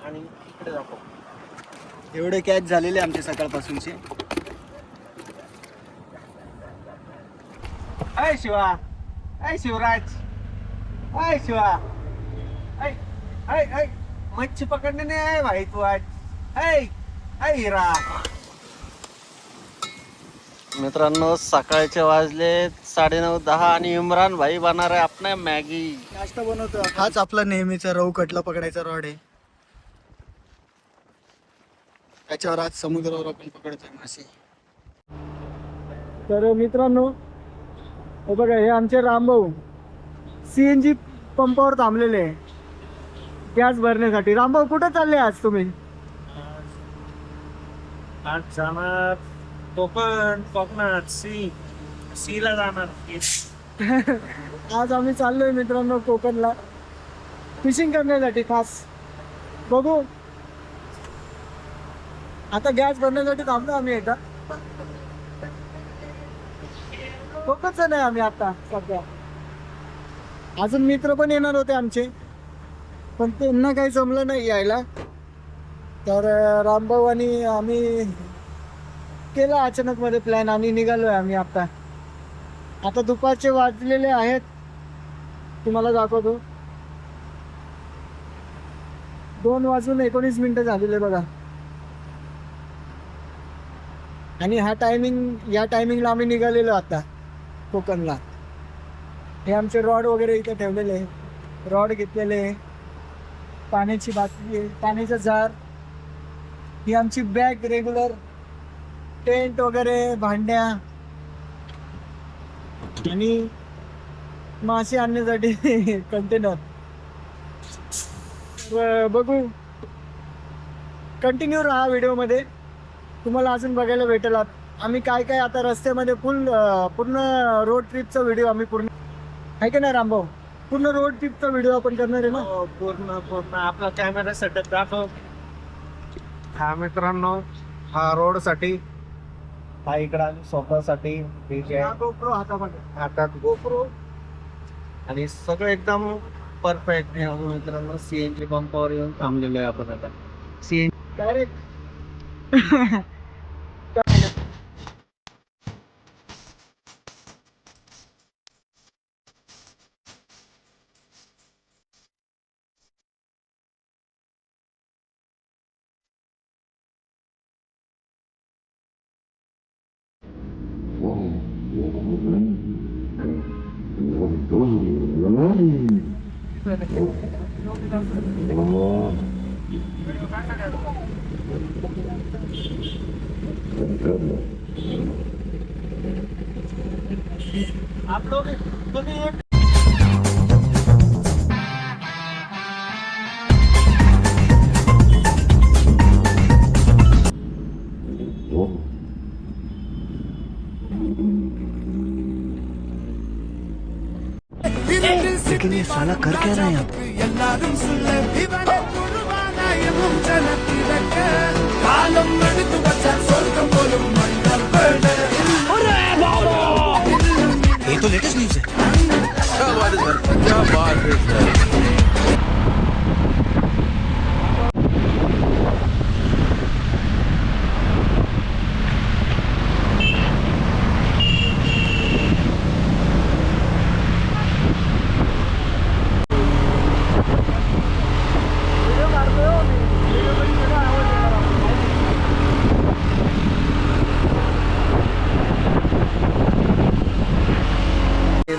आणि इकडे दाखव. एवढे कॅच झालेले आमचे सकाळपासूनचे. अय शिवा, अय शिवराज, अय शिवा, अय अय अय मच्छी पकडणे नाही आहे भाई तू आज. अय अय हिरा. मित्रांनो सकाळचे वाजले 9:30-10 आणि इम्रान भाई बनणार आहे आपल्या मॅगी. नाश्ता बनवतो. हाच आपला नेहमीचा रव कटला पकडायचा रॉड आहे. त्याच्यावर आज समुद्रावर आपण पकडतोय मासे. तर मित्रांनो हे बघा, हे आमचे रामभाऊ CNG पंपावर थांबलेले आहे गॅस भरण्यासाठी. रामभाऊ कुठे चालले आज तुम्ही? आज जाणार कोकणात सीला जाणार. आज आम्ही चाललोय मित्रांनो कोकणला फिशिंग करण्यासाठी खास. बघू आता गॅस भरण्यासाठी थांबलो आम्ही. एकदा कोकणच नाही आम्ही आता सध्या. अजून मित्र पण येणार होते आमचे, पण त्यांना काही जमलं नाही यायला. तर रामभाऊ आणि आम्ही केला अचानक मध्ये प्लॅन आणि निघालोय आम्ही आता. आता दुपारचे वाजलेले आहेत, तुम्हाला दाखवतो. 2:19 झालेले बघा. आणि या टायमिंगला आम्ही निघालेलो आता कोकणला. हे आमचे रॉड वगैरे इथे ठेवलेले आहे. रॉड घेतलेले, पाण्याची बाटली, पाण्याचा जार, ही आमची बॅग रेग्युलर, टेंट वगैरे, भांड्या आणि मासे आणण्यासाठी कंटेनर. बघू, कंटिन्यू राहा व्हिडिओमध्ये, तुम्हाला अजून बघायला भेटेल आम्ही काय काय आता रस्त्यामध्ये पूर्ण रोड ट्रिपचा व्हिडिओ आम्ही पूर्ण आहे का नाही रामभाऊ? पूर्ण रोड ट्रिपचा व्हिडिओ आपण करणार आहे ना. पूर्ण आपला कॅमेरा सेटअप दाखव. हा मित्रांनो, हा रोड साठी, हा इकडा स्वतःसाठी GoPro हातात गोप्रो आणि सगळं एकदम परफेक्ट. मित्रांनो CNG पंपावर येऊन थांबलेलो आहे आपण आता. CNG डायरेक्ट आप लोग तुम्ही एक लेकिन ये साला कर क्या रहा है यहाँ पे? ये तो लेटेस्ट न्यूज़ है. क्या बात है सर, क्या बात है सर.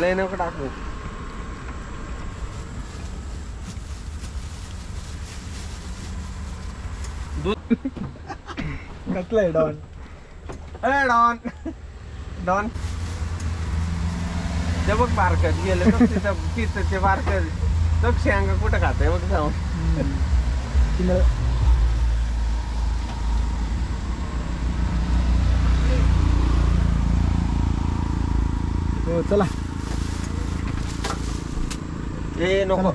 लय नको टाकू. कसलं आहे डॉन? अरे डॉन ते बघ बारकत गेलं तर तिथं ते बारकत बघ शेंगा कुठं खातंय बघ जाऊन. हो चला. हे नको,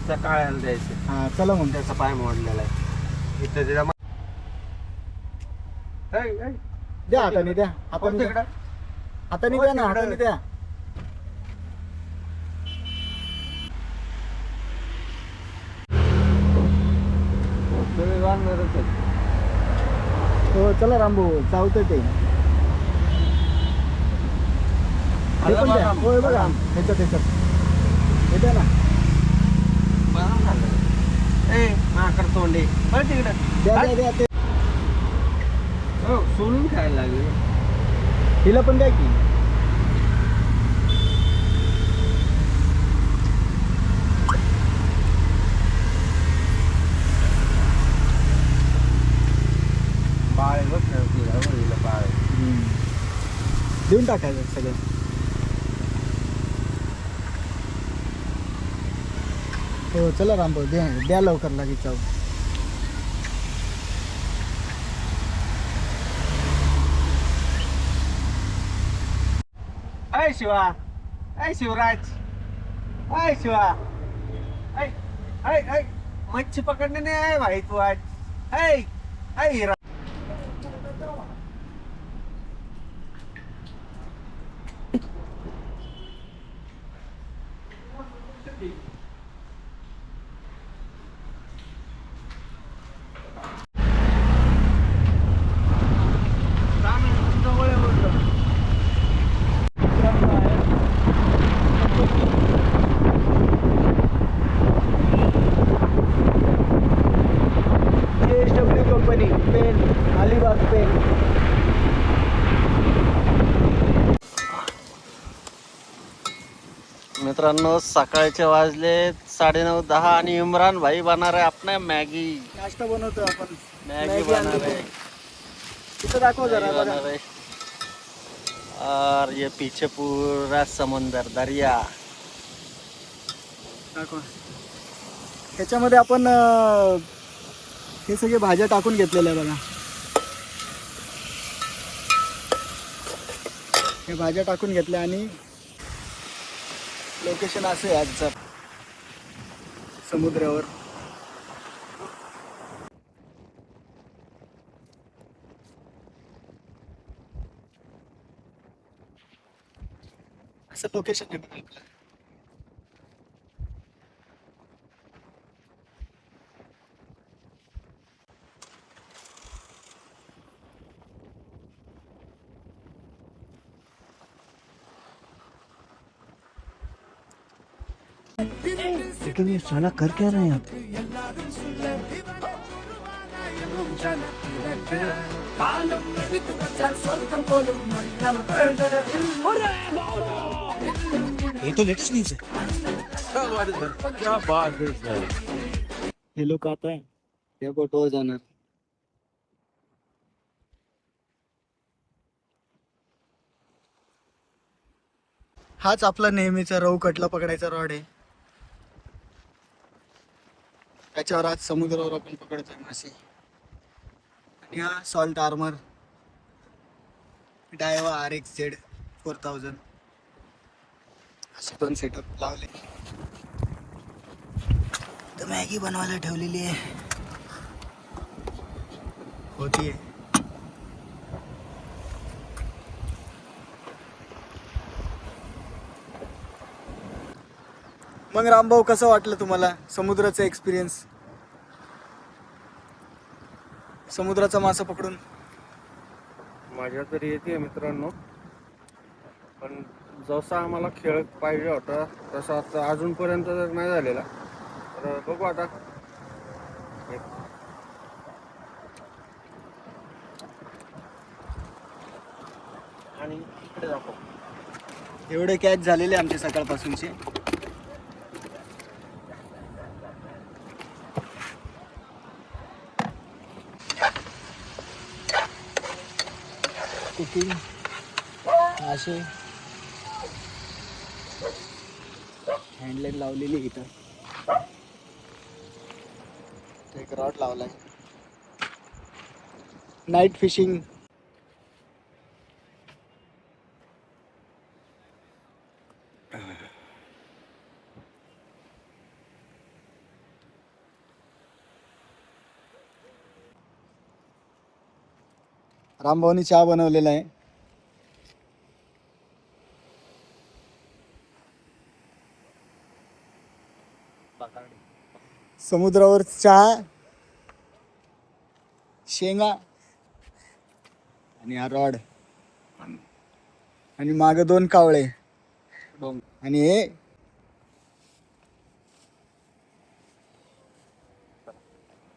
त्या काळ्याला द्यायचे. हा चला म्हणतो. त्याचा पाय मोडलेला आहे इथं. त्याचा द्या हाताने, द्या हाताने, तिकडं हाताने द्या ना, हाताने द्या. लागणारच आहे. हो चला रामभाऊ चावतं ते. हे पण द्या. होय बघा ह्याच्यात हे द्या ना. बरं झालं. ए माकड तोंडे बरं तिकडं. द्या ते. हो सोडून खायला लागले. हिला पण द्या की. बाळ बघ ना तिला बाळ. देऊन टाकायचं सगळं. हो चला रामभाऊ द्या लवकर लागेल चाव. ऐ शिवा, ऐ शिवराज, ऐ शिवा, ऐ ऐ ऐ मच्छी पकडणे नाही आहे भाई तू आज. ऐ ऐ हिरा. JSW company Pen, Alibag Pen. मित्रांनो सकाळचे वाजले 9:30-10 आणि इम्रान भाई बना रहे अपने मॅगी. नाश्ता बनवतो आपण. मॅगी बना रहे. तिथं दाखव जरा मॅगी बघा. बना रहे. और ये पीछे पूरा समुंदर दरिया. दाखव. ह्याच्यामध्ये आपण हे सगळे भाज्या टाकून घेतलेल्या आहे बघा. हे भाज्या टाकून घेतल्या आणि लोकेशन असं आहे आजचं समुद्रावर. असं लोकेशन आहे बघा आपलं. लेकिन ये साला कर क्या रहे हैं यहाँ पे? ये तो लेटेस्ट न्यूज है. क्या बात है सर. हे लोक आता या बोटवर जाणार. हाच आपला नेहमीचा रव कटला पकडायचा रॉड आहे. त्याच्यावर आज समुद्रावर आपण पकडतोय मासे. आणि हा सॉल्ट आर्मर डायवा RXZ 4000 असे 2 सेटअप लावले. तर मॅगी बनवायला ठेवलेली आहे. होतीये. मग रामभाऊ कसं वाटलं तुम्हाला समुद्राचा एक्सपिरियन्स? समुद्राचा मासा पकडून मजा तर येते मित्रांनो, पण जसा आम्हाला खेळ पाहिजे होता तसा आता अजूनपर्यंत तर नाही झालेला. तर बघू आता. आणि इकडे दाखव. एवढे कॅच झालेले आमचे सकाळपासूनचे. कुकिंग मासे हँडलाईन लावलेली इथं. एक रॉड लावलाय. Night fishing. रामभाऊनी चहा बनवलेला आहे. समुद्रावर चहा शेंगा आणि हा रॉड आणि माग 2 कावळे आणि हे